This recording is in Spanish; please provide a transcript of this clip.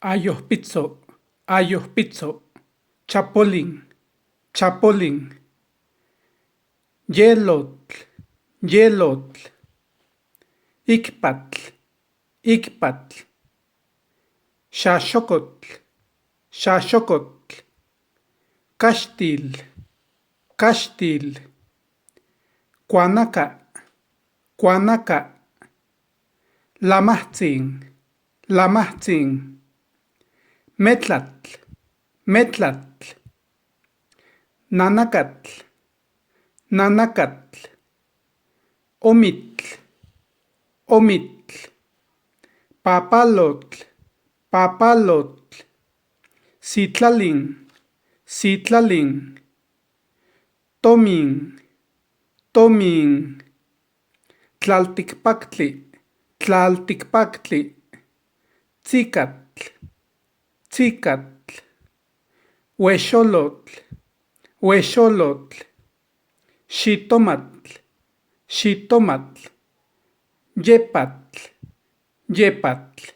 Ayojpitzo, ayojpitzo, chapulín, chapulín, yelotl, yelotl, ikpatl, ikpatl, xaxocotl, xaxocotl, caxtil, caxtil, cuanaca, cuanaca, lamahtzin, lamahtzin, metlatl, metlatl, nanacatl, nanacatl, omitl, omitl, papalotl, papalotl, citlalin, citlalin, tomin, tomin, tlalticpactli, tlalticpactli, tzicatl, tzicatl, huexolotl, huexolotl, xitomatl, xitomatl, yepatl, yepatl.